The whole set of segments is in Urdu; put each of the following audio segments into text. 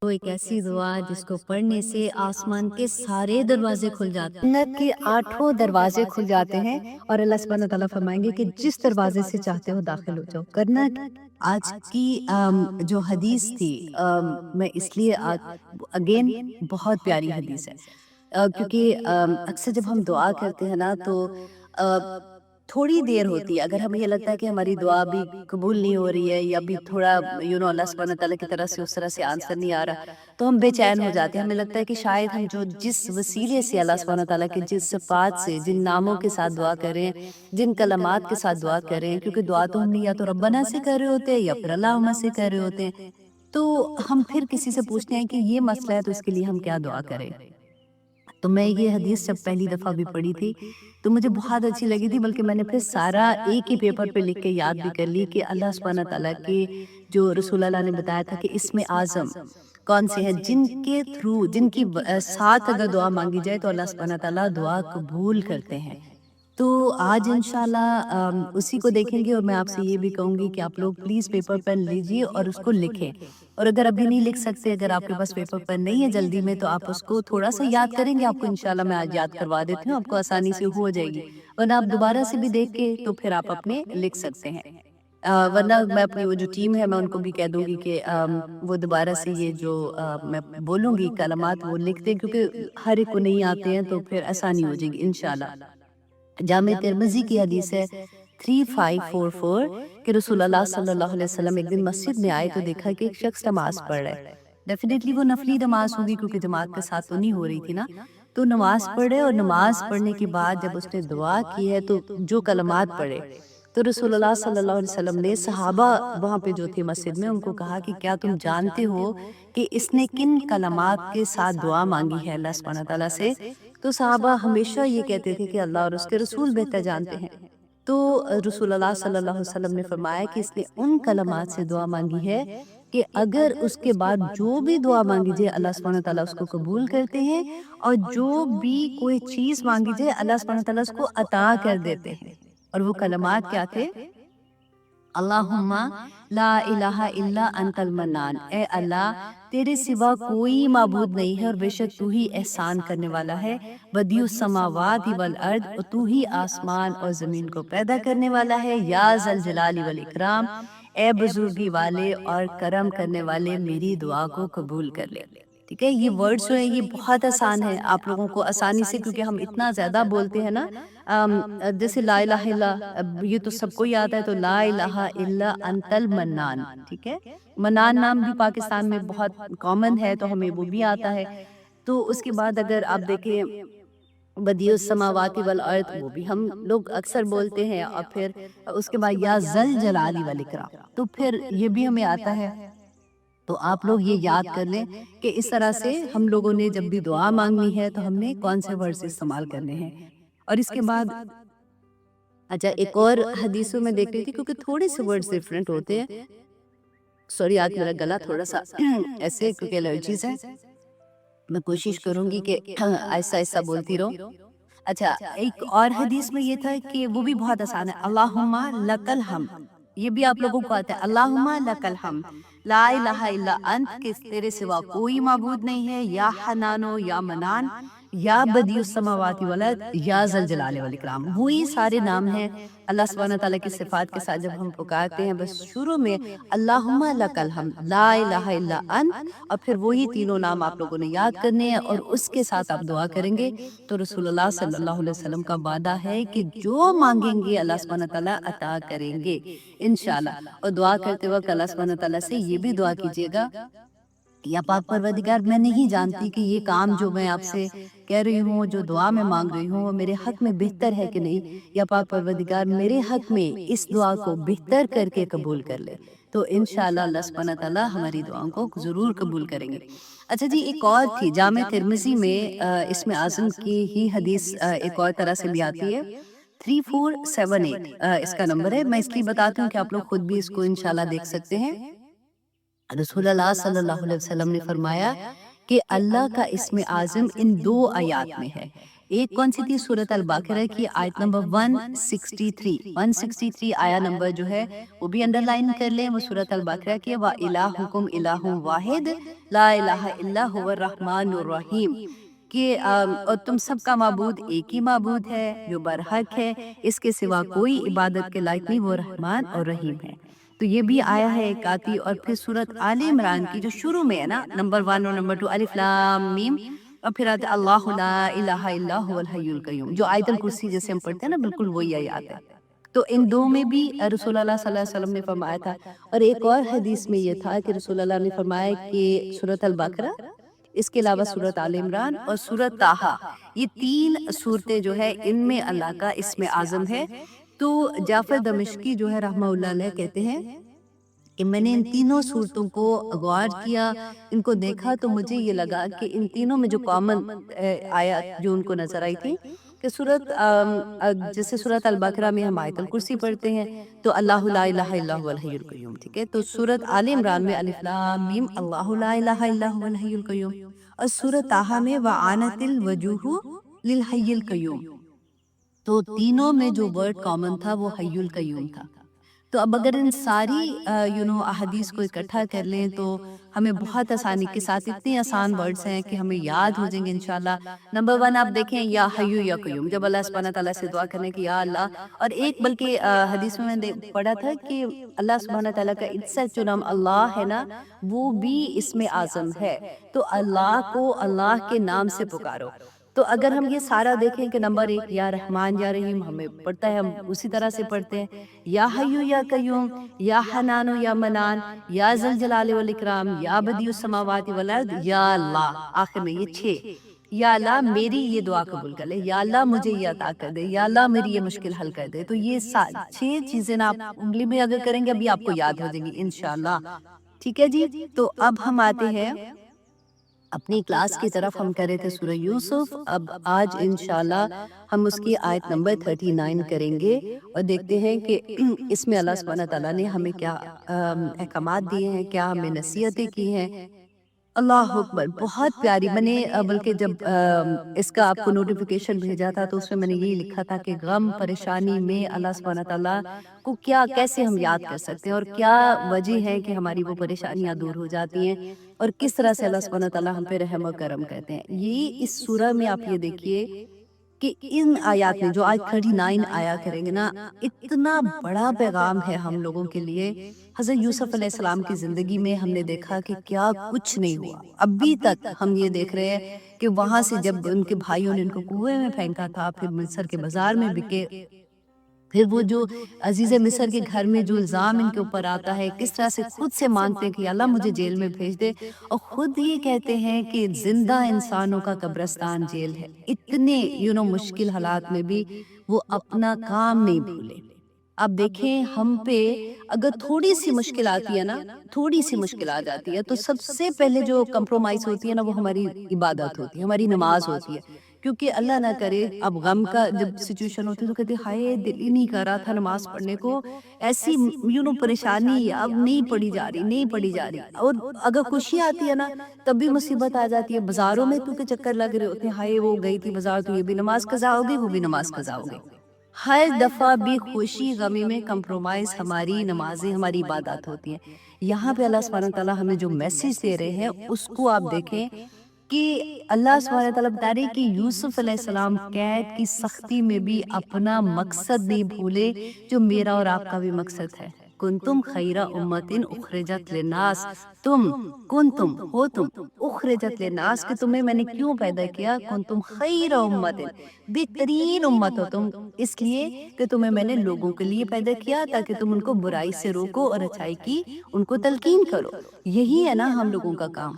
تو ایک ایسی دعا جس کو پڑھنے سے آسمان کے سارے دروازے کھل جاتے ہیں، جنت کے 8 دروازے کھل جاتے ہیں، اور اللہ سبحانہ تعالیٰ فرمائیں گے کہ جس دروازے سے چاہتے ہو داخل ہو جاؤ کرنا۔ آج کی جو حدیث تھی، میں اس لیے اگین بہت پیاری حدیث ہے، کیونکہ اکثر جب ہم دعا کرتے ہیں نا تو تھوڑی دیر ہوتی ہے، اگر ہمیں یہ لگتا ہے کہ ہماری دعا بھی قبول نہیں ہو رہی ہے، یا بھی تھوڑا اللہ سبحانہ تعالیٰ کی طرف سے اس طرح سے آنسر نہیں آ رہا، تو ہم بے چین ہو جاتے ہیں۔ ہمیں لگتا ہے کہ شاید ہم جس وسیلے سے اللہ سبحانہ تعالیٰ کے جس صفات سے، جن ناموں کے ساتھ دعا کر رہے ہیں، جن کلمات کے ساتھ دعا کر رہے ہیں، کیونکہ دعا تو ہم نے یا تو ربنا سے کر رہے ہوتے ہیں یا پھر اللہم سے کر رہے ہوتے ہیں، تو ہم پھر کسی سے پوچھتے ہیں کہ یہ مسئلہ ہے تو اس کے لیے ہم کیا دعا کریں۔ تو میں یہ حدیث جب پہلی دفعہ بھی پڑھی تھی تو مجھے بہت اچھی لگی تھی، بلکہ میں نے پھر سارا ایک ہی پیپر پہ لکھ کے یاد بھی کر لی کہ اللہ سبحانہ تعالیٰ کے جو رسول اللہ نے بتایا تھا کہ اسم اعظم کون سے ہیں جن کے تھرو، جن کی ساتھ اگر دعا مانگی جائے تو اللہ سبحانہ تعالیٰ دعا قبول کرتے ہیں۔ تو آج انشاءاللہ اسی کو دیکھیں گے، اور میں آپ سے یہ بھی کہوں گی کہ آپ لوگ پلیز پیپر پین لیجئے اور اس کو لکھیں، اور اگر ابھی نہیں لکھ سکتے، اگر آپ کے پاس پیپر پین نہیں ہے جلدی میں، تو آپ اس کو تھوڑا سا یاد کریں گے، آپ کو انشاءاللہ میں آج یاد کروا دیتی ہوں، آپ کو آسانی سے ہو جائے گی، ورنہ آپ دوبارہ سے بھی دیکھ کے تو پھر آپ اپنے لکھ سکتے ہیں۔ ورنہ میں اپنی وہ جو ٹیم ہے میں ان کو بھی کہہ دوں گی کہ وہ دوبارہ سے یہ جو میں بولوں گی کلمات وہ لکھ دیں، کیونکہ ہر ایک کو نہیں آتے ہیں تو پھر آسانی ہو جائے گی انشاءاللہ۔ جامع ترمذی کی حدیث ہے 3544 کہ رسول اللہ صلی اللہ علیہ وسلم ایک دن مسجد میں آئے تو دیکھا کہ ایک شخص نماز پڑھ رہا ہے۔ ڈیفینیٹلی وہ نفلی نماز ہوگی کیونکہ جماعت کے ساتھ تو نہیں ہو رہی تھی نا، تو نماز پڑھے، اور نماز پڑھنے کے بعد جب اس نے دعا کی ہے تو جو کلمات پڑھے، تو رسول اللہ صلی اللہ علیہ وسلم نے صحابہ وہاں پہ جو تھے مسجد میں ان کو کہا کہ کیا تم جانتے ہو کہ اس نے کن کلمات کے ساتھ دعا مانگی ہے اللہ سبحانہ تعالیٰ سے؟ تو صحابہ ہمیشہ یہ کہتے تھے کہ اللہ اور اس کے رسول بہتر جانتے ہیں۔ تو رسول اللہ صلی اللہ علیہ وسلم نے فرمایا کہ اس نے ان کلمات سے دعا مانگی ہے کہ اگر اس کے بعد جو بھی دعا مانگی جائے اللہ سبحانہ تعالیٰ اس کو قبول کرتے ہیں، اور جو بھی کوئی چیز مانگی جائے اللہ سبحانہ تعالیٰ اس کو عطا کر دیتے ہیں۔ اور وہ کلمات کیا تھے؟ اللہم لا الہ الا انت المنان، اے اللہ تیرے سوا کوئی معبود نہیں ہے اور بے شک تو ہی احسان کرنے والا ہے، بدیع السماوات والارض، اور تو ہی آسمان اور زمین کو پیدا کرنے والا ہے، یا ذا الجلال والاکرام، اے بزرگی والے اور کرم کرنے والے میری دعا کو قبول کر لے۔ ٹھیک ہے، یہ ورڈز جو ہیں یہ بہت آسان ہے آپ لوگوں کو آسانی سے، کیونکہ ہم اتنا زیادہ بولتے ہیں نا، جیسے لا الہ الا، یہ تو سب کو یاد ہے، تو لا الہ الا انت المنان، ٹھیک ہے۔ منان نام بھی پاکستان میں بہت کامن ہے تو ہمیں وہ بھی آتا ہے۔ تو اس کے بعد اگر آپ دیکھیں بدیع السماوات والارض، وہ بھی ہم لوگ اکثر بولتے ہیں، اور پھر اس کے بعد یا ذا الجلال والاکرام، تو پھر یہ بھی ہمیں آتا ہے۔ تو آپ لوگ یہ یاد کر لیں کہ اس طرح سے ہم لوگوں نے جب بھی دعا مانگنی ہے تو ہم نے کون سے ورڈز استعمال کرنے ہیں۔ اور اس کے بعد اچھا ایک اور حدیثوں میں دیکھ رہی تھی، کیونکہ تھوڑے سے ورڈز ڈیفرنٹ ہوتے ہیں، سوری آج میرا گلا تھوڑا سا ایسے کیونکہ الرجیز ہے، میں کوشش کروں گی کہ آہستہ آہستہ بولتی رہوں۔ اچھا ایک اور حدیث میں یہ تھا کہ وہ بھی بہت آسان ہے، اللہم لک الحمد، یہ بھی آپ لوگوں کو آتا ہے، اللہم لک الحمد لا الہ الا انت، کہ تیرے سوا کوئی معبود نہیں ہے، یا حنانو یا منان، یا بدیع السماوات والارض، یا ذا الجلال والاکرام، وہی سارے نام ہیں اللہ سبحانہ تعالیٰ کی صفات کے ساتھ جب ہم پکارتے ہیں، بس شروع میں اللہم لک الحمد لا الہ الا انت، اور پھر وہی تینوں نام آپ لوگوں نے یاد کرنے ہیں، اور اس کے ساتھ آپ دعا کریں گے تو رسول اللہ صلی اللہ علیہ وسلم کا وعدہ ہے کہ جو مانگیں گے اللہ سبحانہ تعالیٰ عطا کریں گے انشاءاللہ۔ اور دعا کرتے وقت اللہ سبحانہ تعالیٰ سے یہ بھی دعا کیجیے گا، یا پاک پروردگار میں نہیں جانتی کہ یہ کام جو میں آپ سے کہہ رہی ہوں، جو دعا میں مانگ رہی ہوں، میرے حق میں بہتر ہے کہ نہیں، یا پاک پروردگار میرے حق میں اس دعا کو بہتر کر کے قبول کر لے، تو انشاءاللہ اللہ سبحانہ تعالیٰ ہماری دعاؤں کو ضرور قبول کریں گے۔ اچھا جی ایک اور تھی جامع ترمذی میں اسم اعظم کی ہی حدیث ایک اور طرح سے بھی آتی ہے، 3478 اس کا نمبر ہے، میں اس لیے بتاتی ہوں کہ آپ لوگ خود بھی اس کو انشاءاللہ دیکھ سکتے ہیں۔ رسول اللہ صلی اللہ علیہ وسلم نے فرمایا کہ اللہ کا اسم اعظم ان دو آیات میں ہے، ایک کون سی تھی؟ سورۃ البقرہ کی آیت نمبر 163 163 آیا نمبر جو ہے وہ بھی انڈر لائن کر لیں، وہ سورۃ البقرہ کی وَإِلَٰهُكُمْ إِلَٰهٌ وَاحِدٌ لَا إِلَٰهَ إِلَّا هُوَ الرَّحْمَٰنُ الرَّحِيمُ کہ اور تم سب کا معبود ایک ہی معبود ہے جو برحق ہے، اس کے سوا کوئی عبادت کے لائق نہیں، وہ رحمان اور رحیم ہے۔ تو یہ بھی آیا ہے ایک آتی، اور پھر سورۃ آل عمران کی جو شروع میں ہے نا، نمبر 1 اور نمبر 2 الف لام میم، اور پھر آتا ہے اللہ لا الہ الا هو الحی القیوم، جو آیت الکرسی جیسے ہم پڑھتے ہیں نا، بالکل وہی آیات ہے۔ تو ان دو میں بھی رسول اللہ صلی اللہ علیہ وسلم نے فرمایا تھا، اور ایک اور حدیث میں یہ تھا کہ رسول اللہ نے فرمایا کہ سورۃ البقرہ، اس کے علاوہ سورۃ آل عمران اور سورۃ طٰہٰ، یہ 3 صورتیں جو ہے ان میں اللہ کا اسم اعظم ہے۔ تو جعفر دمشقی جو ہے رحمہ اللہ علیہ کہتے ہیں کہ میں نے ان تینوں صورتوں کو غور کیا، ان کو دیکھا، تو مجھے یہ لگا کہ ان تینوں میں جو کامن آیات جو ان کو نظر آئی تھی کہ جیسے سورۃ البقرہ میں ہم آیت الکرسی پڑھتے ہیں تو اللہ لا الہ الا هو الحی القیوم، ٹھیک ہے، تو سورۃ آل عمران میں الف لام میم اللہ لا الہ الا هو الحی القیوم، اور سورۃ طٰہٰ میں وعنت الوجوہ للحی القیوم، تو تینوں میں جو ورڈ کامن تھا وہ حی القیوم تھا۔ تو اب اگر ان ساری احادیث کو اکٹھا کر لیں تو ہمیں بہت آسانی کے ساتھ اتنے آسان ورڈز ہیں کہ ہمیں یاد ہو جائیں گے انشاءاللہ۔ نمبر 1 آپ دیکھیں یا حیو یا قیوم، جب اللہ سبحانہ تعالیٰ سے دعا کرنے کی یا اللہ، اور ایک بلکہ حدیث میں نے پڑھا تھا کہ اللہ سبحانہ تعالیٰ کا عزت جو نام اللہ ہے نا، وہ بھی اسم اعظم ہے، تو اللہ کو اللہ کے نام سے پکارو۔ تو اگر ہم یہ سارا دیکھیں کہ نمبر 1 یا رحمان یا رحیم ہمیں پڑھتا ہے، ہم اسی طرح سے پڑھتے ہیں، یا حیو یا قیوم، یا حنان یا منان، یا ذل جلال والاکرام، یا بدیع السماوات والارض، یا اللہ، آخر میں یہ 6، یا اللہ میری یہ دعا قبول کر لے، یا اللہ مجھے یہ عطا کر دے، یا اللہ میری یہ مشکل حل کر دے۔ تو یہ 6 چیزیں نا آپ انگلی میں اگر کریں گے ابھی آپ کو یاد ہو جائیں گی انشاءاللہ، ٹھیک ہے جی۔ تو اب ہم آتے ہیں اپنی کلاس کی طرف، ہم کر رہے تھے سورہ یوسف، اب آج انشاءاللہ ہم اس کی آیت نمبر 39 کریں گے اور دیکھتے ہیں کہ اس میں اللہ سبحانہ تعالیٰ نے ہمیں کیا احکامات دیے ہیں، کیا ہمیں نصیحتیں کی ہیں۔ اللہ اکبر، بہت پیاری۔ میں نے بلکہ جب اس کا آپ کو نوٹیفیکیشن بھیجا تھا تو اس میں میں نے یہی لکھا تھا کہ غم پریشانی میں اللہ سبحانہ تعالیٰ کو کیسے ہم یاد کر سکتے ہیں، اور کیا وجہ ہے کہ ہماری وہ پریشانیاں دور ہو جاتی ہیں، اور کس طرح سے اللہ سبحانہ تعالیٰ ہم پہ رحم و کرم کرتے ہیں۔ یہ اس سورہ میں آپ یہ دیکھیے کہ ان آیات میں جو آج 39 آیا کریں گے نا، اتنا بڑا پیغام ہے ہم لوگوں کے لیے۔ حضرت یوسف علیہ السلام کی زندگی میں ہم نے دیکھا کہ کیا کچھ نہیں ہوا، ابھی تک ہم یہ دیکھ رہے ہیں کہ وہاں سے جب ان کے بھائیوں نے ان کو کنویں میں پھینکا تھا، پھر مصر کے بازار میں بکے، پھر وہ جو عزیز مصر کے گھر میں جو الزام ان کے اوپر آتا ہے، کس طرح سے خود سے مانتے ہیں کہ اللہ مجھے جیل میں بھیج دے، اور خود یہ کہتے ہیں کہ زندہ انسانوں کا قبرستان جیل ہے۔ اتنے مشکل حالات میں بھی وہ اپنا کام نہیں بھولے۔ اب دیکھیں ہم پہ اگر تھوڑی سی مشکل آتی ہے نا، تھوڑی سی مشکل آ جاتی ہے، تو سب سے پہلے جو کمپرومائز ہوتی ہے نا، وہ ہماری عبادت ہوتی ہے، ہماری نماز ہوتی ہے، کیونکہ اللہ نہ کرے اب غم کا جب سچویشن ہوتی ہے تو کہتے ہائے دل ہی نہیں کر رہا تھا نماز پڑھنے کو، ایسی پریشانی اب نہیں پڑھی جا رہی، اور اگر خوشی آتی ہے نا تب بھی مصیبت آ جاتی ہے۔ بازاروں میں تو کے چکر لگ رہے ہوتے ہیں، ہائے وہ گئی تھی بازار تو یہ بھی نماز قضا ہوگی، وہ بھی نماز قضا ہوگی۔ ہر دفعہ بھی خوشی غمی میں کمپرومائز ہماری نمازیں، ہماری عبادات ہوتی ہیں۔ یہاں پہ اللہ سبحانہ تعالیٰ ہمیں جو میسیج دے رہے ہیں اس کو آپ دیکھیں کہ اللہ سبحانہ تعالیٰ بتا رہے کہ یوسف علیہ السلام قید کی سختی میں بھی اپنا مقصد نہیں بھولے، جو میرا اور آپ کا بھی مقصد ہے۔ کنتم خیر امت اخرجت للناس، تم اخرجت للناس، کہ تمہیں میں نے کیوں پیدا کیا، کنتم خیر امت، بہترین امت ہو تم، اس لیے کہ تمہیں میں نے لوگوں کے لیے پیدا کیا تاکہ تم ان کو برائی سے روکو اور اچھائی کی ان کو تلقین کرو۔ یہی ہے نا ہم لوگوں کا کام۔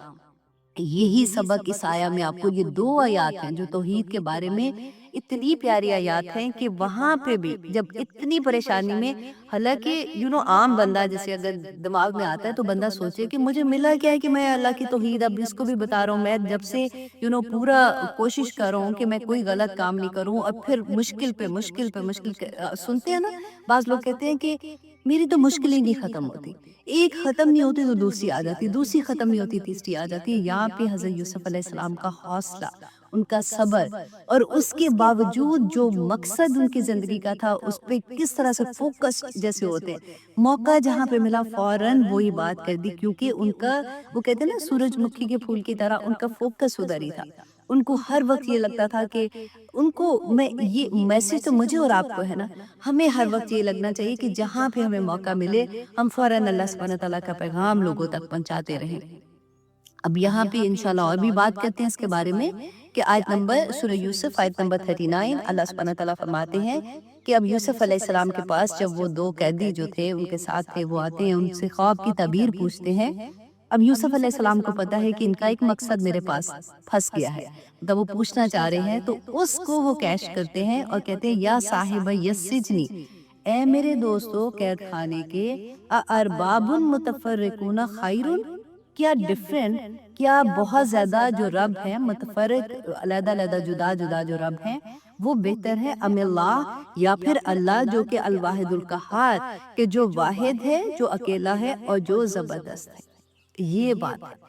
یہی سبق اس آیا میں آپ کو، یہ 2 آیات ہیں جو توحید کے بارے میں اتنی پیاری آیات ہیں کہ وہاں پہ بھی جب اتنی پریشانی میں، حالانکہ عام بندہ جیسے اگر دماغ میں آتا ہے تو بندہ سوچے کہ مجھے ملا کیا ہے کہ میں اللہ کی توحید اب اس کو بھی بتا رہا ہوں، میں جب سے پورا کوشش کر رہا ہوں کہ میں کوئی غلط کام نہیں کروں، اور پھر مشکل پہ مشکل پہ مشکل سنتے ہیں نا، بعض لوگ کہتے ہیں کہ میری تو مشکلیں نہیں ختم ہوتی، ایک ختم نہیں ہوتی تو دوسری آ جاتی، دوسری ختم نہیں ہوتی تیسری آ جاتی ہے۔ یہاں پہ حضرت یوسف علیہ السلام کا حوصلہ، ان کا صبر، اور اس کے باوجود جو مقصد ان کی زندگی کا تھا اس پہ کس طرح سے فوکس جیسے ہوتے ہیں، موقع جہاں پہ ملا فوراً وہی بات کر دی، کیونکہ ان کا وہ کہتے ہیں نا سورج مکھی کے پھول کی طرح ان کا فوکس ادھر ہی تھا۔ ان کو ہر وقت یہ لگتا تھا کہ ان کو میں یہ میسج تو مجھے اور آپ کو ہے نا، ہمیں ہر وقت یہ لگنا چاہیے کہ جہاں پہ ہمیں موقع ملے ہم فوراً اللہ سبحانہ تعالیٰ کا پیغام لوگوں تک پہنچاتے رہیں۔ اب یہاں پہ انشاءاللہ اور بھی بات کرتے ہیں اس کے بارے میں کہ آیت نمبر سورہ یوسف آیت نمبر 39 اللہ سبحانہ تعالیٰ فرماتے ہیں کہ اب یوسف علیہ السلام کے پاس جب وہ دو قیدی جو تھے ان کے ساتھ تھے وہ آتے ہیں، ان سے خواب کی تعبیر پوچھتے ہیں۔ اب یوسف علیہ السلام کو پتا ہے کہ ان کا ایک مقصد میرے پاس پھنس گیا ہے، جب وہ پوچھنا چاہ رہے ہیں تو اس کو وہ کیش کرتے ہیں اور کہتے ہیں یا صاحب یسجنی، اے میرے دوستو قید خانے کے، ارباب متفرقون خیر، کیا ڈفرینٹ، کیا بہت زیادہ جو رب ہے متفرق علیحدہ علیحدہ جدا جدا جو رب ہیں وہ بہتر ہے، ام اللہ، یا پھر اللہ جو کہ الواحد القہار، کہ جو واحد ہے، جو اکیلا ہے اور جو زبردست ہے۔ یہ بات ہے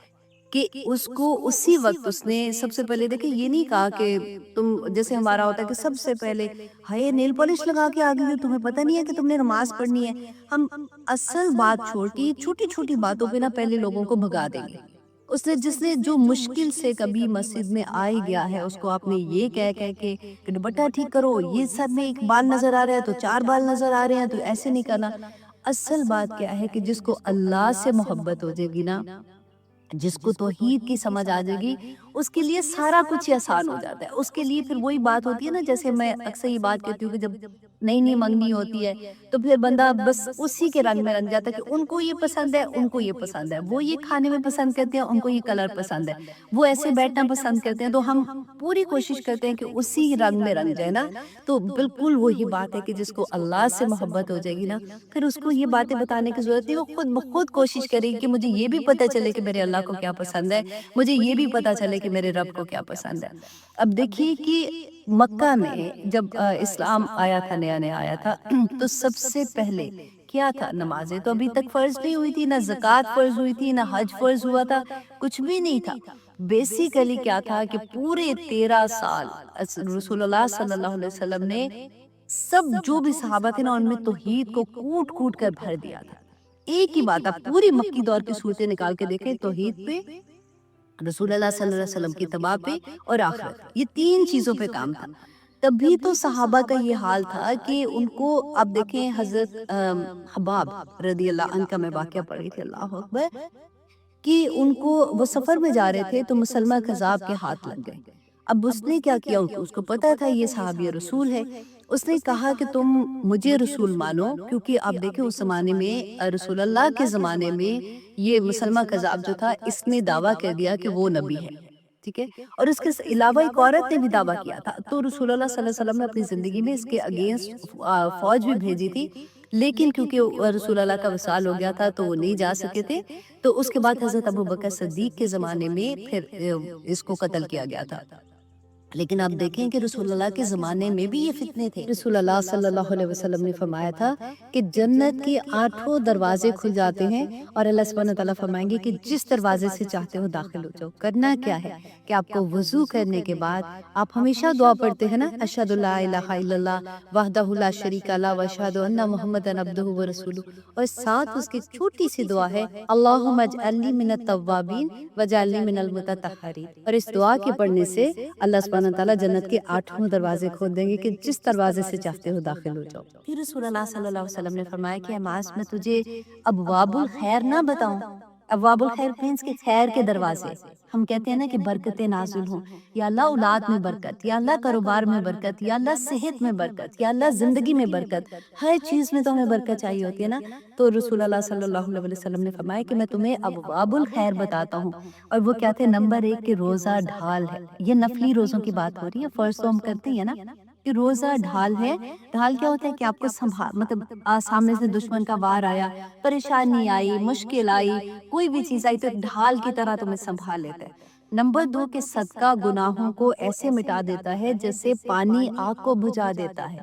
کہ اس کو اسی وقت اس نے سب سے پہلے دیکھیں یہ نہیں کہا کہ تم جیسے ہمارا ہوتا ہے کہ سب سے پہلے ہائے نیل پالش لگا کے آ گئی ہو، تمہیں پتہ نہیں ہے کہ تم نے نماز پڑھنی ہے۔ ہم اصل بات چھوڑ کے چھوٹی چھوٹی باتوں پہ نا پہلے لوگوں کو بھگا دیں گے۔ اس نے جس نے جو مشکل سے کبھی مسجد میں آئی گیا ہے اس کو آپ نے یہ کہہ کے کہ دوپٹہ ٹھیک کرو، یہ سر میں ایک بال نظر آ رہا ہے تو 4 بال نظر آ رہے ہیں تو ایسے نہیں کرنا۔ اصل بات کیا ہے کہ جس کو اللہ سے محبت ہو جائے گی نا، جس کو توحید کی سمجھ آ جائے گی، اس کے لیے سارا کچھ ہی آسان ہو جاتا ہے۔ اس کے لیے پھر وہی بات ہوتی ہے نا، جیسے میں اکثر یہ بات کہتی ہوں کہ جب نئی نئی منگنی ہوتی ہے تو پھر بندہ بس اسی کے رنگ میں رنگ جاتا ہے کہ ان کو یہ پسند ہے، ان کو یہ پسند ہے، وہ یہ کھانے میں پسند کرتے ہیں، ان کو یہ کلر پسند ہے، وہ ایسے بیٹھنا پسند کرتے ہیں، تو ہم پوری کوشش کرتے ہیں کہ اسی رنگ میں رنگ جائے نا۔ تو بالکل وہی بات ہے کہ جس کو اللہ سے محبت ہو جائے گی نا، پھر اس کو یہ باتیں بتانے کی ضرورت نہیں، وہ خود بخود کوشش کرے گی کہ مجھے یہ بھی پتہ چلے کہ میرے اللہ کو کیا پسند ہے، مجھے یہ بھی پتہ چلے کہ میرے رب کو کیا پسند ہے۔ اب دیکھیے کہ مکہ میں جب اسلام آیا تھا، نیا نیا آیا تھا، تو سب سے پہلے کیا تھا؟ نمازیں تو ابھی تک فرض نہیں ہوئی تھی، نہ زکوٰۃ فرض ہوئی تھی، نہ حج فرض ہوا تھا، کچھ بھی نہیں تھا۔ بیسیکلی کیا تھا کہ پورے 13 سال رسول اللہ صلی اللہ علیہ وسلم نے سب جو بھی صحابہ تھے نا ان میں توحید کو کوٹ کوٹ کر بھر دیا تھا۔ ایک ہی بات، آپ پوری مکی دور کی صورتیں نکال کے دیکھیں، توحید پہ، رسول اللہ صلی اللہ علیہ وسلم کی اتباع پہ اور آخرت، یہ 3 چیزوں پہ کام تھا۔ تبھی تو صحابہ کا یہ حال تھا کہ ان کو، اب دیکھیں حضرت حباب رضی اللہ عنہ کا میں واقعہ پڑھی تھی، اللہ اکبر، کہ ان کو وہ سفر میں جا رہے تھے تو مسلمہ کذاب کے ہاتھ لگ گئے۔ اب اس نے کیا کیا، اس کو پتا تھا یہ صحابی رسول ہے، اس نے کہا کہ تم مجھے رسول مانو، کیونکہ آپ دیکھیں اس زمانے میں رسول اللہ کے زمانے میں یہ مسلمہ کذاب جو تھا اس نے دعویٰ کر دیا کہ وہ نبی ہے، ٹھیک ہے، اور اس کے علاوہ ایک عورت نے بھی دعویٰ کیا تھا۔ تو رسول اللہ صلی اللہ علیہ وسلم نے اپنی زندگی میں اس کے اگینسٹ فوج بھی بھیجی تھی، لیکن کیونکہ رسول اللہ کا وصال ہو گیا تھا تو وہ نہیں جا سکے تھے، تو اس کے بعد حضرت ابوبکر صدیق کے زمانے میں پھر اس کو قتل کیا گیا تھا۔ لیکن آپ دیکھیں کہ رسول اللہ کے زمانے میں بھی یہ فتنے تھے۔ رسول اللہ صلی اللہ علیہ وسلم نے فرمایا تھا کہ جنت کے 8 دروازے کھل جاتے ہیں اور اللہ سبحانہ تعالیٰ فرمائیں گے کہ جس دروازے سے چاہتے ہو داخل ہو جاؤ۔ کرنا کیا ہے کہ آپ کو وضو کرنے کے بعد آپ ہمیشہ دعا پڑھتے ہیں نا، اشہد لا الہ الا اللہ وحدہ لا شریک لہ واشہد ان محمدا عبدہ ورسولہ، اور ساتھ اس کی چھوٹی سی دعا ہے اللہم اجعلنی من التوابین واجعلنی من المتطہرین، اور اس دعا کے پڑھنے سے اللہ سبحانہ تعالیٰ جنت کے 8 دروازے کھول دیں گے کہ جس دروازے سے چاہتے ہو داخل ہو جاؤ۔ پھر رسول اللہ صلی اللہ علیہ وسلم نے فرمایا کہ معاذ میں تجھے ابواب الخیر نہ بتاؤں؟ ابواب الخیر مینس کہ خیر کے دروازے، ہم کہتے ہیں نا کہ برکتیں نازل ہوں، یا اللہ اولاد میں برکت، یا اللہ کاروبار میں برکت، یا اللہ صحت میں برکت، یا اللہ زندگی میں برکت، ہر چیز میں تو ہمیں برکت چاہیے ہوتی ہے نا۔ تو رسول اللہ صلی اللہ علیہ وسلم نے فرمایا کہ میں تمہیں ابواب الخیر بتاتا ہوں، اور وہ کیا تھے؟ نمبر 1 کہ روزہ ڈھال ہے، یہ نفلی روزوں کی بات ہو رہی ہے، فرض تو ہم کرتے ہیں نا، کہ روزہ ڈھال ہے۔ ڈھال کیا ہوتا ہے کہ آپ کو مطلب سامنے سے دشمن کا وار آیا، پریشانی آئی، مشکل آئی، کوئی بھی چیز آئی تو ڈھال کی طرح تمہیں سنبھال لیتا ہے۔ نمبر 2 کہ صدقہ گناہوں کو ایسے مٹا دیتا ہے جیسے پانی آگ کو بجھا دیتا ہے۔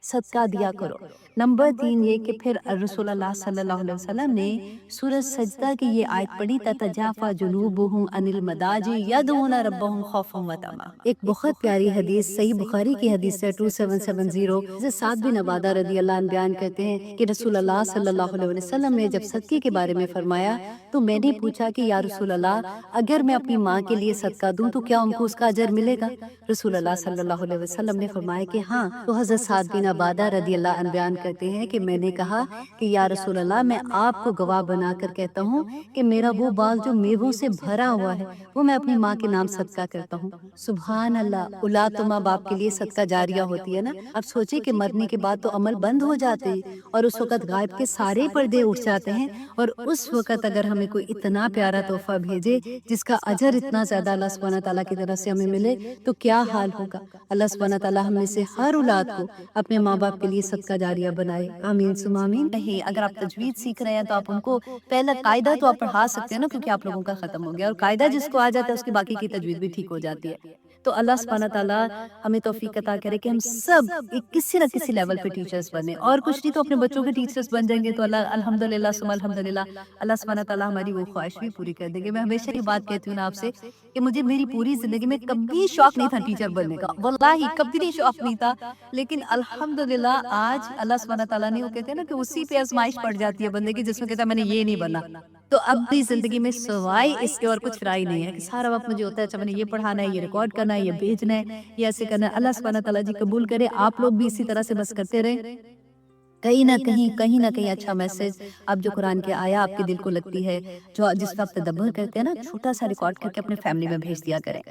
صدقہ دیا کرو۔ نمبر 3 یہ کہ پھر رسول اللہ صلی اللہ علیہ وسلم نے سورہ سجدہ کی یہ آیت پڑھی، تتجافا جنوبہم عن المضاجع یدعون ربہم خوفا وطمعا۔ ایک بہت پیاری حدیث صحیح بخاری کی حدیث ہے 2770، جسے سعد بن عبادہ رضی اللہ عنہ بیان کرتے ہیں کہ رسول اللہ صلی اللہ علیہ وسلم نے جب صدقے کے بارے میں فرمایا تو میں نے پوچھا کہ یا رسول اللہ اگر میں اپنی ماں کے لیے صدقہ دوں تو کیا ان کو اس کا اجر ملے گا؟ رسول اللہ صلی اللہ علیہ وسلم نے فرمایا کہ ہاں۔ تو حضرت سعد بن عبادہ رضی اللہ عنہ بیان کرتے ہیں کہ میں نے کہا کہ یا رسول اللہ میں آپ کو گواہ بنا کر کہتا ہوں کہ میرا وہ بال جو میووں سے بھرا ہوا ہے وہ میں اپنی ماں کے نام صدقہ کرتا ہوں۔ سبحان اللہ، اولاد تو ماں باپ کے لیے صدقہ جاریہ ہوتی ہے نا۔ اب سوچیں کہ مرنے کے بعد تو عمل بند ہو جاتے ہیں اور اس وقت غائب کے سارے پردے اٹھ جاتے ہیں، اور اس وقت اگر ہمیں کوئی اتنا پیارا تحفہ بھیجے جس کا اجر اتنا زیادہ اللہ سبحانہ تعالیٰ کی طرف سے ہمیں ملے تو کیا حال ہوگا۔ اللہ سبحانہ تعالیٰ ہم میں سے ہر اولاد کو اپنے ماں باپ کے لیے صدقہ جاریہ بنائے، آمین ثم آمین۔ نہیں، اگر آپ تجوید سیکھ رہے ہیں تو آپ ان کو پہلا قاعدہ تو آپ پڑھا سکتے ہیں نا، کیونکہ آپ لوگوں کا ختم ہو گیا، اور قاعدہ جس کو آ جاتا ہے اس کی باقی کی تجوید بھی ٹھیک ہو جاتی ہے۔ تو اللہ سبحانہ تعالیٰ ہمیں توفیق عطا کرے کہ ہم سب کسی نہ کسی لیول پہ ٹیچرز بنے، اور کچھ نہیں تو اپنے بچوں کے ٹیچرز بن جائیں گے تو اللہ الحمدللہ ثم الحمدللہ اللہ سبحانہ تعالیٰ ہماری وہ خواہش بھی پوری کر دیں گے۔ میں ہمیشہ یہ بات کہتی ہوں نا آپ سے کہ مجھے میری پوری زندگی میں کبھی شوق نہیں تھا ٹیچر بننے کا، واللہ کبھی نہیں شوق نہیں تھا، لیکن الحمدللہ آج اللہ سبحانہ تعالیٰ نے، وہ کہتے ہیں نا کہ اسی پہ آزمائش پڑ جاتی ہے بندے کی، جس میں کہتا ہے میں نے یہ نہیں بنا، تو اب بھی زندگی میں سوائے اس کے اور کچھ فرائی نہیں ہے کہ سارا وقت مجھے ہوتا ہے اچھا میں نے یہ پڑھانا ہے، یہ ریکارڈ کرنا ہے، یہ بھیجنا ہے، یہ ایسے کرنا ہے۔ اللہ سبحانہ تعالیٰ جی قبول کرے، آپ لوگ بھی اسی طرح سے بس کرتے رہیں، کہیں نہ کہیں اچھا میسج اب جو قرآن کے آیا آپ کے دل کو لگتی ہے، جو جس پہ آپ تدبر کرتے ہیں نا، چھوٹا سا ریکارڈ کر کے اپنے فیملی میں بھیج دیا کریں،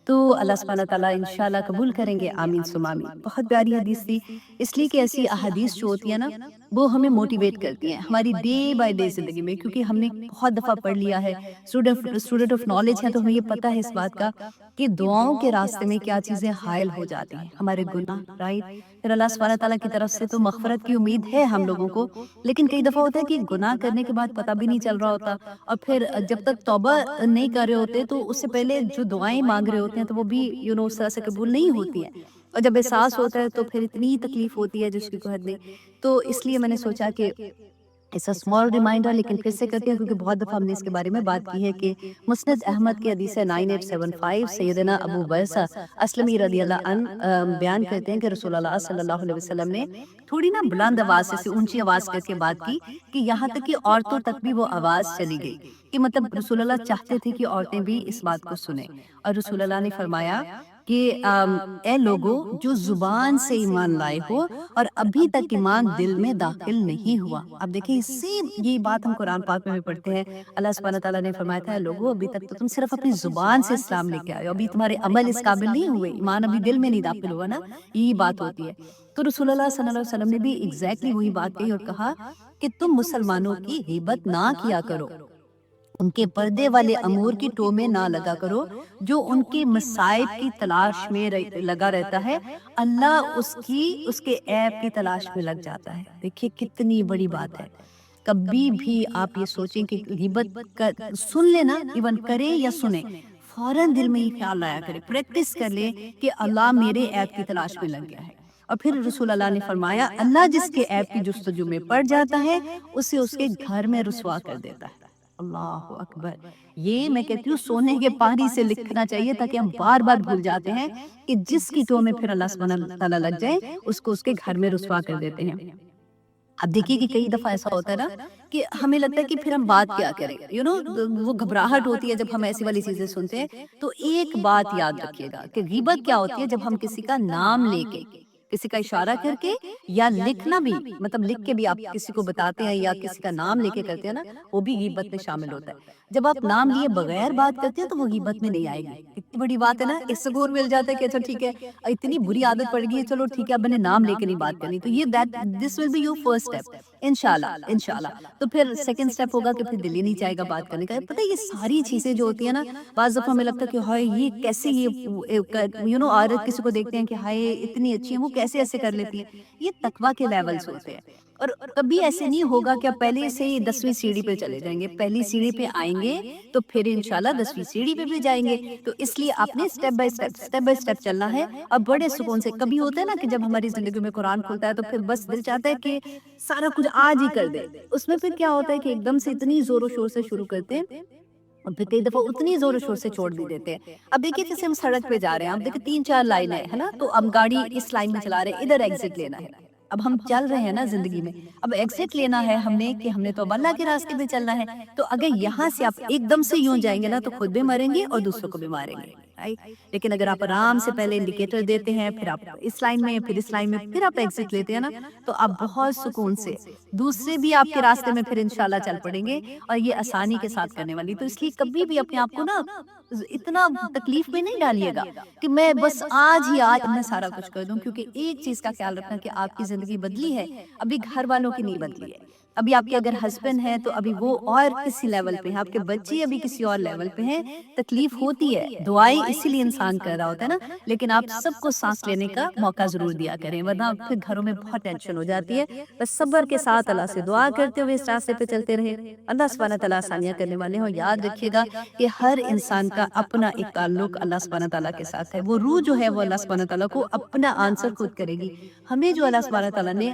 تو اللہ سبحانہ تعالیٰ انشاءاللہ قبول کریں گے، آمین ثم آمین۔ بہت پیاری حدیث تھی، اس لیے کہ ایسی احادیث جو ہوتی ہیں نا وہ ہمیں موٹیویٹ کرتی ہیں ہماری ڈے بائی ڈے زندگی میں، کیونکہ ہم نے بہت دفعہ پڑھ لیا ہے، اسٹوڈنٹ آف نالج ہے تو ہمیں یہ پتہ ہے اس بات کا کہ دعاؤں کے راستے میں کیا چیزیں حائل ہو جاتی ہیں، ہمارے گناہ، رائٹ، پھر اللہ سبحانہ تعالیٰ کی طرف سے تو مغفرت کی امید ہے ہم لوگوں کو، لیکن کئی دفعہ ہوتا ہے کہ گناہ کرنے کے بعد پتہ بھی نہیں چل رہا ہوتا، اور پھر جب تک توبہ نہیں کر رہے ہوتے تو اس سے پہلے جو دعائیں مانگ رہے ہوتے ہیں تو وہ بھی اس طرح سے قبول نہیں ہوتی ہیں، اور جب احساس ہوتا ہے تو پھر اتنی تکلیف ہوتی ہے جس کی کوئی حد نہیں۔ تو اس لیے میں نے سوچا کہ اس اسمال ریمائنڈر، لیکن پھر سے کرتے ہیں کیونکہ بہت دفعہ ہم نے اس کے بارے میں بات کی ہے کہ مسند احمد کی حدیث ہے 9875، سیدنا ابو برزہ اسلمی رضی اللہ عنہ بیان کرتے ہیں کہ رسول اللہ صلی اللہ علیہ وسلم نے تھوڑی نا بلند آواز سے اونچی آواز کر کے بات کی کہ یہاں تک کہ عورتوں تک بھی وہ آواز چلی گئی، کہ مطلب رسول اللہ چاہتے تھے کہ عورتیں بھی اس بات کو سنیں، اور رسول اللہ نے فرمایا کہ اے لوگو جو زبان سے ایمان لائے ہو اور ابھی تک ایمان دل میں داخل نہیں ہوا۔ اب دیکھیں اس سے یہ بات ہم قرآن پاک میں بھی پڑھتے ہیں، اللہ سبحانہ تعالیٰ نے فرمایا تھا لوگو ابھی تک تو تم صرف اپنی زبان سے اسلام لے کے آئے ہو، ابھی تمہارے عمل اس قابل نہیں ہوئے، ایمان ابھی دل میں نہیں داخل ہوا نا، یہی بات ہوتی ہے۔ تو رسول اللہ صلی اللہ علیہ وسلم نے بھی ایگزیکٹلی وہی بات کہی اور کہا کہ تم مسلمانوں کی غیبت نہ کیا کرو، ان کے پردے والے امور کی ٹو میں نہ لگا کرو، جو ان کے مصائب کی تلاش میں لگا رہتا ہے اللہ اس کے عیب کی تلاش میں لگ جاتا ہے۔ دیکھیے کتنی بڑی بات ہے، کبھی بھی آپ یہ سوچیں کہ غیبت سن لینا، ایون کرے یا سنیں، فوراً دل میں یہ خیال لایا کرے، پریکٹس کر لے کہ اللہ میرے عیب کی تلاش میں لگ گیا ہے۔ اور پھر رسول اللہ نے فرمایا اللہ جس کے عیب کی جستجو میں پڑ جاتا ہے اسے اس کے گھر میں رسوا کر دیتا ہے۔ اللہ اکبر، یہ میں کہتی ہوں سونے کے پانی سے لکھنا چاہیے تاکہ ہم بار بار بھول جاتے ہیں کہ جس کی ٹو میں پھر اللہ سبحانہ تعالیٰ لگ جائے اس کو اس کے گھر میں رسوا کر دیتے ہیں۔ اب دیکھیے کہ کئی دفعہ ایسا ہوتا ہے نا کہ ہمیں لگتا ہے کہ پھر ہم بات کیا کریں، وہ گھبراہٹ ہوتی ہے جب ہم ایسی والی چیزیں سنتے ہیں۔ تو ایک بات یاد رکھیے گا کہ غیبت کیا ہوتی ہے، جب ہم کسی کا نام لے کے، کسی کا اشارہ کر کے یا لکھنا بھی، مطلب لکھ کے بھی آپ کسی کو بتاتے ہیں یا کسی کا نام لے کے کرتے ہیں نا، وہ بھی غیبت میں شامل ہوتا ہے۔ جب آپ نام لیے بغیر بات کرتے ہیں تو وہ غیبت میں نہیں آئے گی۔ اتنی بڑی بات ہے نا، اس سکون مل جاتا ہے کہ اچھا ٹھیک ہے، اتنی بری عادت پڑ گئی ہے، چلو ٹھیک ہے اب میں نے نام لے کے نہیں بات کرنی، تو یہ this will be your first step انشاءاللہ۔ تو پھر سیکنڈ اسٹیپ ہوگا کہ پھر دل ہی نہیں چاہے گا بات کرنے کا۔ پتہ ہے یہ ساری چیزیں جو ہوتی ہیں نا، بعض دفعہ ہمیں لگتا ہے کہ ہائے یہ کیسے، یہ عورت کسی کو دیکھتے ہیں کہ ہائے اتنی اچھی ہے، وہ کیسے ایسے کر لیتی ہے، یہ تقویٰ کے لیولز ہوتے ہیں۔ اور کبھی ایسے نہیں ہوگا کہ آپ پہلے سے ہی 10ویں سیڑھی پہ چلے جائیں گے، پہلی سیڑھی پہ آئیں گے تو پھر انشاءاللہ 10ویں سیڑھی پہ بھی جائیں گے. تو اس لیے آپ نے اسٹیپ بائی اسٹیپ چلنا ہے اور بڑے سکون سے. کبھی ہوتا ہے نا کہ جب ہماری زندگی میں قرآن کھلتا ہے تو پھر بس دل چاہتا ہے کہ سارا کچھ آج ہی کر دے. اس میں پھر کیا ہوتا ہے کہ ایک دم سے اتنی زور و شور سے شروع کرتے ہیں اور پھر کئی دفعہ اتنی زور و شور سے چھوڑ بھی دیتے ہیں. اب دیکھیے جیسے ہم سڑک پہ جا رہے ہیں، اب دیکھیں 3-4 لائن ہے نا، تو اب گاڑی اس لائن میں چلا رہے ہیں، ادھر ایگزٹ لینا ہے. اب ہم چل رہے ہیں نا زندگی میں، اب ایگزٹ لینا ہے ہم نے کہ ہم نے تو اب اللہ کے راستے پہ چلنا ہے. تو اگر یہاں سے آپ ایک دم سے یوں جائیں گے نا تو خود بھی مریں گے اور دوسروں کو بھی ماریں گے. لیکن اگر آپ آرام سے پہلے انڈیکیٹر دیتے ہیں، پھر آپ اس لائن میں، پھر اس لائن میں، پھر آپ ایگزٹ لیتے ہیں نا، تو آپ بہت سکون سے دوسرے بھی آپ کے راستے میں پھر انشاءاللہ چل پڑیں گے اور یہ آسانی کے ساتھ کرنے والی. تو اس لیے کبھی بھی اپنے آپ کو نا اتنا تکلیف میں نہیں ڈالیے گا کہ میں بس آج میں سارا کچھ کر دوں. کیونکہ ایک چیز کا خیال رکھنا کہ آپ کی زندگی بدلی ہے، ابھی گھر والوں کی نہیں بدلی ہے. ابھی آپ کے اگر ہسبینڈ ہے تو ابھی وہ اور کسی لیول پہ ہیں، آپ کے بچے ابھی کسی اور لیول پہ ہیں. تکلیف ہوتی ہے، دعائیں اسی لیے انسان کر رہا ہوتا ہے نا، لیکن آپ سب کو سانس لینے کا موقع ضرور دیا کریں، ورنہ پھر گھروں میں بہت ٹینشن ہو جاتی ہے. بس صبر کے ساتھ اللہ سے دعا کرتے ہوئے اس راستے پہ چلتے رہے. اللہ سبحانہ تعالیٰ آسانیاں کرنے والے ہوں. یاد رکھیے گا کہ ہر انسان کا اپنا ایک تعلق اللہ سبحانہ تعالیٰ کے ساتھ ہے. وہ روح جو ہے وہ اللہ سبحانہ تعالیٰ کو اپنا آنسر خود کرے گی. ہمیں جو اللہ سبحانہ تعالیٰ نے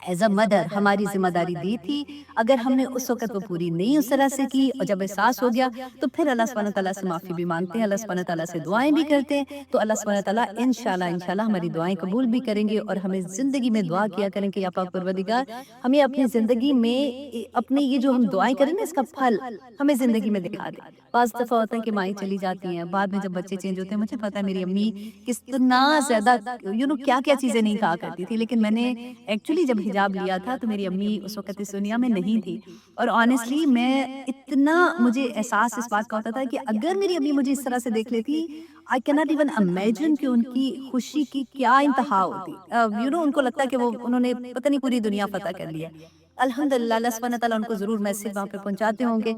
ایز اے مدر ہماری ذمہ داری دی تھی، اگر ہم نے اس وقت وہ پوری نہیں اس طرح سے کی اور جب احساس ہو گیا تو پھر اللہ سبحانہ تعالیٰ سے معافی بھی مانگتے ہیں، اللہ سبحانہ تعالیٰ سے دعائیں بھی کرتے ہیں. تو اللہ سبحانہ تعالیٰ انشاءاللہ ہماری دعائیں قبول بھی کریں گے. اور ہمیں زندگی میں دعا کیا کریں کہ یا پاک پروردگار ہمیں اپنی زندگی میں اپنے یہ جو ہم دعائیں کریں نا اس کا پھل ہمیں زندگی میں دکھا دے. بعض دفعہ ہوتا ہے کہ مائیں چلی جاتی ہیں، بعد میں جب بچے چینج ہوتے ہیں، مجھے پتا ہے میری امی کتنا زیادہ کیا کیا چیزیں نہیں کہا کرتی تھی، لیکن میں نے ایکچولی جب حجاب لیا تھا تو میری امی اس وقت اس دنیا میں نہیں تھی. اور آنیسٹلی میں اتنا مجھے احساس اس بات کا ہوتا تھا کہ اگر میری امی مجھے اس طرح سے دیکھ لیتی، I cannot even imagine کہ ان کی خوشی کی کیا انتہا ہوتی. ان کو لگتا ہے کہ وہ انہوں نے پتہ نہیں پوری دنیا فتح کر لیا. الحمدللہ اللہ سبحانہ تعالیٰ ان کو ضرور میسج وہاں پہ پہنچاتے ہوں گے،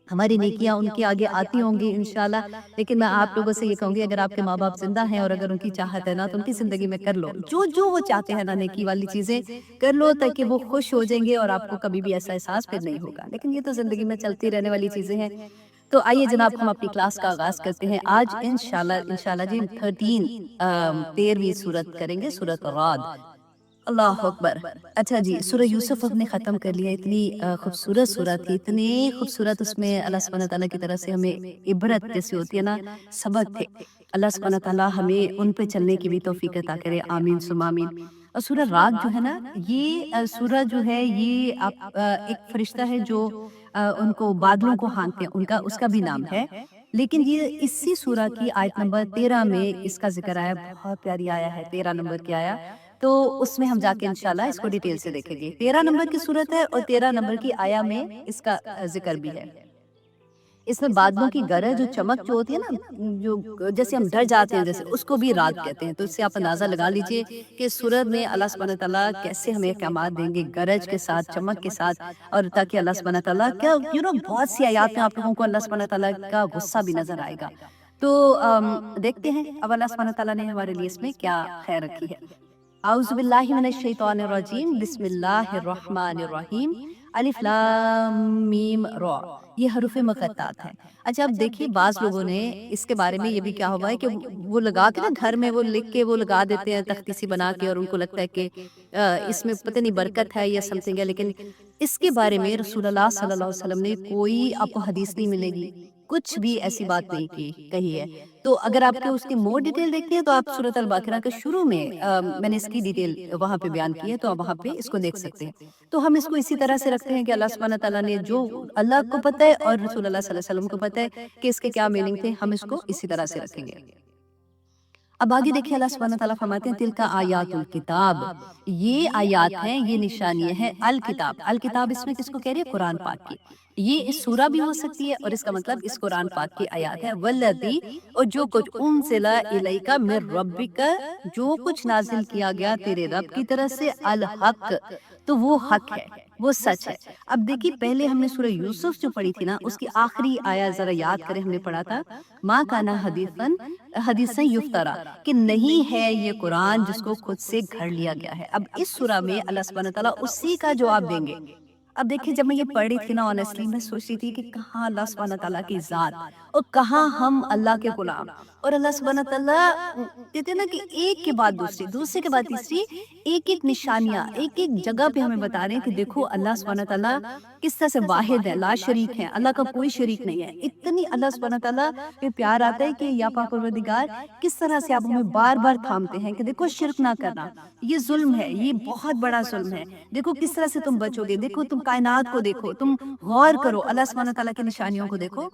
ہماری نیکیاں ان کے آگے آتی ہوں گی انشاءاللہ. لیکن میں آپ لوگوں سے یہ کہوں گی اگر آپ کے ماں باپ زندہ ہیں اور اگر ان کی چاہت ہے نا تو ان کی زندگی میں کر لو جو وہ چاہتے ہیں نا، نیکی والی چیزیں کر لو تاکہ وہ خوش ہو جائیں گے اور آپ کو کبھی بھی ایسا احساس پھر نہیں ہوگا. لیکن یہ تو زندگی میں چلتی رہنے والی چیزیں ہیں. تو آئیے جناب ہم اپنی کلاس کا آغاز کرتے ہیں. آج انشاءاللہ جی 13ویں سورت کریں گے، سورت رعد. اللہ اکبر. اچھا جی، سورہ یوسف ہم نے ختم کر لیا. اتنی خوبصورت سورت تھی، اتنی خوبصورت. اس میں اللہ سبحانہ تعالیٰ کی طرف سے ہمیں عبرت جیسی ہوتی ہے نا، سبق تھے. اللہ سبحانہ تعالیٰ ہمیں ان پہ چلنے کی بھی توفیق عطا کرے، آمین ثم آمین. اور سورہ رعد جو ہے نا، یہ سورہ جو ہے یہ ایک فرشتہ ہے جو ان کو بادلوں کو ہانکتے ہیں، اس کا بھی نام ہے. لیکن یہ اسی سورہ کی آیت نمبر 13 میں اس کا ذکر آیا. بہت پیاری آیا ہے، 13 نمبر کی آیا. تو اس میں ہم جا کے انشاءاللہ اس کو ڈیٹیل سے دیکھیں گے. 13 نمبر کی صورت ہے اور 13 نمبر کی آیا میں اس کا ذکر بھی ہے. اس میں بادلوں کی گرج جو چمک جو ہوتی ہے نا، جو جیسے ہم ڈر جاتے ہیں جیسے، اس کو بھی رات کہتے ہیں. تو اس سے آپ اندازہ لگا لیجئے کہ سورت میں اللہ سبحانہ تعالیٰ کیسے ہمیں احکامات دیں گے، گرج کے ساتھ، چمک کے ساتھ. اور تاکہ اللہ سبحانہ تعالیٰ کیا بہت سی آیات میں آپ لوگوں کو اللہ سبحانہ تعالیٰ کا غصہ بھی نظر آئے گا. تو دیکھتے ہیں اب اللہ سبحانہ تعالیٰ نے ہمارے لیے اس میں کیا خیر رکھی ہے. اعوذ باللہ من الشیطان الرجیم، بسم اللہ الرحمن الرحیم. الف لام میم را، یہ حروف مقطعات ہیں. اچھا اب دیکھیے بعض لوگوں نے اس کے بارے میں یہ بھی کیا ہوا ہے کہ وہ لگا کے نا گھر میں وہ لکھ کے وہ لگا دیتے ہیں تختی سی بنا کے، اور ان کو لگتا ہے کہ اس میں پتہ نہیں برکت ہے یا سمتھنگ ہے. لیکن اس کے بارے میں رسول اللہ صلی اللہ علیہ وسلم نے کوئی آپ کو حدیث نہیں ملے گی، کچھ بھی ایسی بات نہیں کہی ہے. تو اگر آپ کے اس کی مور ڈیٹیل دیکھتے ہیں تو آپ سورۃ البقرہ کے شروع میں میں نے اس کی ڈیٹیل وہاں پہ بیان کی ہے، تو آپ وہاں پہ اس کو دیکھ سکتے ہیں. تو ہم اس کو اسی طرح سے رکھتے ہیں کہ اللہ سبحانہ تعالیٰ نے جو اللہ کو پتہ ہے اور رسول اللہ صلی اللہ علیہ وسلم کو پتہ ہے کہ اس کے کیا میننگ تھے، ہم اس کو اسی طرح سے رکھیں گے. اب آگے دیکھیں اللہ سبحانہ تعالیٰ فرماتے ہیں تلک آیات الکتاب، یہ آیات ہیں، یہ نشانیاں ہیں الکتاب. الکتاب اس میں کس کو کہہ رہی ہے؟ قرآن پاک کی. یہ اس سورہ بھی ہو سکتی ہے اور اس کا مطلب اس قرآن پاک کی آیات ہے. والذی، اور جو کچھ انزل الیک من ربک، جو کچھ نازل کیا گیا تیرے رب کی طرف سے، الحق، تو وہ حق ہے. وہ سچ ہے۔ اب دیکھیے پہلے ہم نے سورہ یوسف جو پڑھی تھی نا، اس کی آخری آیا ذرا یاد کریں، ہم نے پڑھا تھا ماں کانا حدیثاً یفترا، کہ نہیں ہے یہ قرآن جس کو خود سے گھڑ لیا گیا ہے۔ اب اس سورہ میں اللہ سبحانہ تعالیٰ اسی کا جواب دیں گے۔ اب دیکھیں جب میں یہ پڑھ رہی تھی نا، آنیسٹلی میں سوچ رہی تھی کہ کہاں اللہ سبحانہ تعالیٰ کی ذات اور کہاں ہم اللہ کے غلام، اور اللہ سبحانہ تعالیٰ کہتے ہیں نا کہ ایک کے بعد دوسری، دوسرے کے بعد تیسری، ایک ایک نشانیاں ایک ایک جگہ پہ ہمیں بتا رہے ہیں کہ دیکھو اللہ سبحانہ تعالیٰ کس طرح سے واحد ہے، لا شریک ہے، اللہ کا کوئی شریک نہیں ہے۔ اتنی اللہ سبحانہ تعالیٰ پہ پیار آتا ہے کہ یا پاک پروردگار کس طرح سے آپ ہمیں بار بار تھامتے ہیں کہ دیکھو شرک نہ کرنا، یہ ظلم ہے، یہ بہت بڑا ظلم ہے، دیکھو کس طرح سے تم بچو گے، دیکھو تم کائنات کو دیکھو، تم غور کرو، اللہ سبحانہ تعالیٰ کی نشانیوں کو دیکھو۔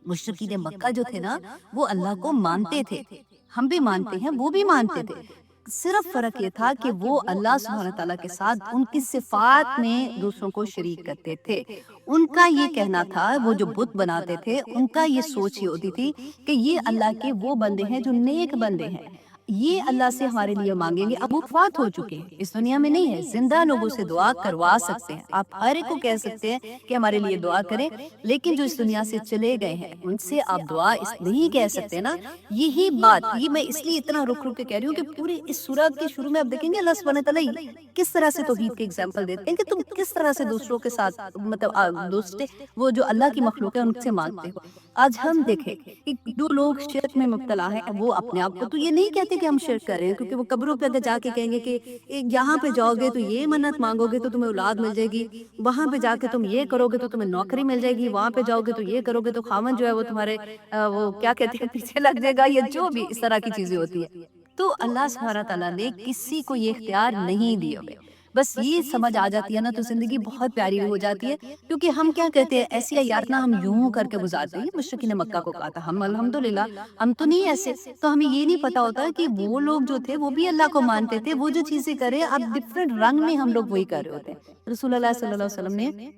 مشرکین مکہ جو تھے نا، وہ اللہ کو مانتے تھے، ہم بھی مانتے ہیں، وہ بھی مانتے تھے، صرف فرق یہ تھا کہ وہ اللہ سبحانہ تعالیٰ کے ساتھ ان کی صفات میں دوسروں کو شریک کرتے تھے۔ ان کا یہ کہنا تھا، وہ جو بت بناتے تھے ان کا یہ سوچ ہی ہوتی تھی کہ یہ اللہ کے وہ بندے ہیں جو نیک بندے ہیں، یہ اللہ سے ہمارے لیے مانگیں گے۔ اب وہ وفات ہو چکے ہیں، اس دنیا میں نہیں ہے، زندہ لوگوں سے دعا کروا سکتے ہیں، آپ ہر ایک کو کہہ سکتے ہیں کہ ہمارے لیے دعا کریں، لیکن جو اس دنیا سے چلے گئے ہیں ان سے آپ دعا اس نہیں کہہ سکتے نا۔ یہی بات، یہ میں اس لیے اتنا رک رک کے کہہ رہی ہوں کہ پورے اس سورت کے شروع میں آپ دیکھیں گے اللہ سبحانہ تعالیٰ کس طرح سے توحید کے اگزامپل دیتے ہیں کہ تم کس طرح سے دوسروں کے ساتھ مطلب دوسرے وہ جو اللہ کی مخلوق ہے ان سے مانگتے ہو۔ آج ہم دیکھیں کہ جو لوگ شرک میں مبتلا ہیں، وہ اپنے آپ کو تو یہ نہیں کہتے کہ ہم شرک کر رہے ہیں، کیونکہ وہ قبروں پہ اگر جا کے کہیں گے کہ یہاں پہ جاؤ گے تو یہ منت مانگو گے تو تمہیں اولاد مل جائے گی، وہاں پہ جا کے تم یہ کرو گے تو تمہیں نوکری مل جائے گی، وہاں پہ جاؤ گے تو یہ کرو گے تو خاوند جو ہے وہ تمہارے وہ کیا کہتے ہیں پیچھے لگ جائے گا، یا جو بھی اس طرح کی چیزیں ہوتی ہیں۔ تو اللہ سبحانہ تعالیٰ نے کسی کو یہ اختیار نہیں دیے ہوئے، بس یہ سمجھ آ جاتی ہے نا تو زندگی بہت پیاری ہو جاتی ہے، کیونکہ ہم کیا کہتے ہیں ایسی عیارتنا ہم یوں کر کے گزارتے ہیں۔ مشرکین مکہ کو کہا تھا، ہم الحمدللہ ہم تو نہیں ایسے، تو ہمیں یہ نہیں پتا ہوتا کہ وہ لوگ جو تھے وہ بھی اللہ کو مانتے تھے، وہ جو چیزیں کرے اب ڈفرینٹ رنگ میں ہم لوگ وہی کر رہے ہوتے ہیں۔ رسول اللہ صلی اللہ علیہ وسلم نے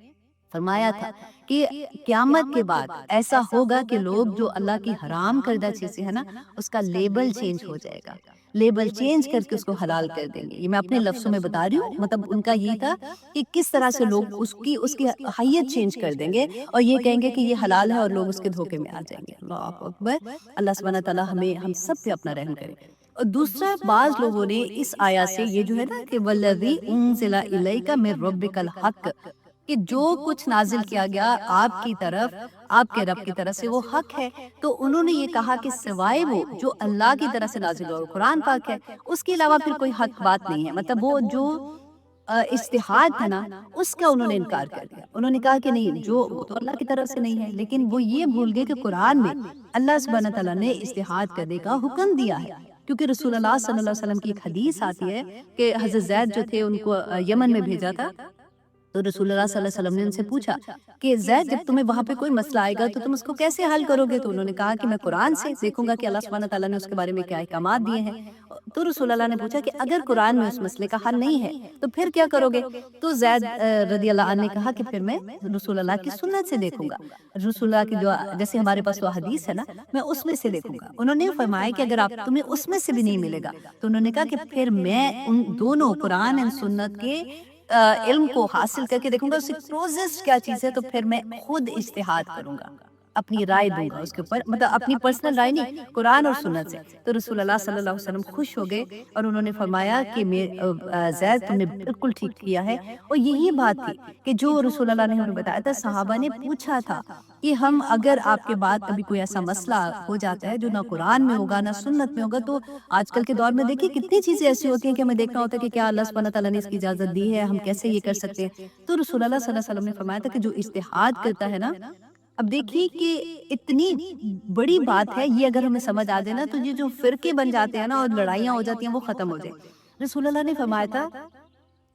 فرمایا تھا کہ قیامت کے بعد ایسا ہوگا کہ لوگ جو اللہ کی حرام کردہ چیزیں ہیں نا اس کا لیبل چینج ہو جائے گا، لیبل چینج کر کے اس کو حلال کر دیں گے۔ یہ میں اپنے لفظوں میں بتا رہی ہوں، مطلب ان کا یہ تھا کہ کس طرح سے لوگ اس کی حیت چینج کر دیں گے اور یہ کہیں گے کہ یہ حلال ہے اور لوگ اس کے دھوکے میں آ جائیں گے۔ اللہ اکبر، اللہ سبحانہ تعالیٰ ہم سب پہ اپنا رحم کرے۔ اور دوسرا، بعض لوگوں نے اس آیات سے یہ جو ہے نا کہ والذی انزل الیک من ربک الحق، کہ جو کچھ نازل کیا گیا آپ کی طرف، آپ کے رب کی طرف سے وہ حق ہے، تو انہوں نے یہ کہا کہ سوائے وہ جو اللہ کی طرف سے نازل ہو قرآن پاک ہے، اس کے علاوہ پھر کوئی حق بات نہیں ہے۔ مطلب وہ جو اجتہاد تھا نا اس کا انہوں نے انکار کر دیا، انہوں نے کہا کہ نہیں، جو وہ تو اللہ کی طرف سے نہیں ہے، لیکن وہ یہ بھول گئے کہ قرآن میں اللہ سبحانہ تعالیٰ نے اجتہاد کرنے کا حکم دیا ہے، کیونکہ رسول اللہ صلی اللہ علیہ وسلم کی ایک حدیث آتی ہے کہ حضرت زید جو تھے ان کو یمن میں بھیجا تھا، تو رسول اللہ صلی اللہ علیہ وسلم نے ان سے پوچھا کہ زید جب تمہیں وہاں پہ کوئی مسئلہ آئے گا تو تم اس کو کیسے حل کرو گے؟ تو انہوں نے کہا کہ میں قرآن سے دیکھوں گا کہ اللہ سبحانہ تعالیٰ نے اس کے بارے میں کیا احکامات دیے ہیں۔ تو رسول اللہ نے پوچھا کہ اگر قرآن میں اس مسئلے کا حل نہیں ہے تو پھر کیا کرو گے؟ تو زید رضی اللہ عنہ نے کہا کہ پھر میں رسول اللہ کی سنت سے دیکھوں گا، رسول اللہ کی جو جیسے ہمارے پاس وہ حدیث ہے نا میں اس میں سے دیکھوں گا۔ انہوں نے فرمایا کہ اگر آپ تمہیں اس میں سے بھی نہیں ملے گا تو انہوں نے کہا کہ پھر میں ان دونوں قرآن اور سنت کے علم کو حاصل کر کے دیکھوں گا اس سے کلوزسٹ کیا چیز ہے، تو پھر میں خود اجتہاد کروں گا، اپنی رائے دوں گا اس کے اوپر، مطلب اپنی پرسنل رائے نہیں، قرآن اور سنت سے۔ تو رسول اللہ صلی اللہ علیہ وسلم خوش ہو گئے اور انہوں نے فرمایا کہ زید تم نے بالکل ٹھیک کیا ہے۔ اور یہی بات تھی کہ جو رسول اللہ نے ہمیں بتایا تھا، صحابہ نے پوچھا تھا کہ ہم اگر آپ کے بعد کبھی کوئی ایسا مسئلہ ہو جاتا ہے جو نہ قرآن میں ہوگا نہ سنت میں ہوگا، تو آج کل کے دور میں دیکھیے کتنی چیزیں ایسی ہوتی ہیں کہ ہمیں دیکھنا ہوتا ہے کہ کیا اللہ سبحانہ تعالیٰ نے اس کی اجازت دی ہے، ہم کیسے یہ کر سکتے ہیں۔ تو رسول اللہ صلی اللہ علیہ وسلم نے فرمایا تھا کہ جو اجتہاد کرتا ہے نا، اب دیکھیے کہ اتنی بڑی بات ہے یہ، اگر ہمیں سمجھ آ جائے نا تو یہ جو فرقے بن جاتے ہیں نا اور لڑائیاں ہو جاتی ہیں وہ ختم ہو جائیں۔ رسول اللہ نے فرمایا تھا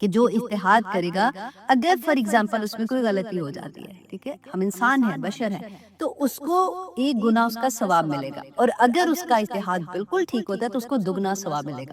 کہ جو اجتہاد کرے گا، اگر فار ایگزامپل اس میں کوئی غلطی ہو جاتی ہے، ٹھیک ہے، ہم انسان ہیں، بشر ہیں، تو اس کو ایک گناہ اس کا ثواب ملے گا، اور اگر اس کا اجتہاد بالکل ٹھیک ہوتا ہے تو اس کو دگنا ثواب ملے گا۔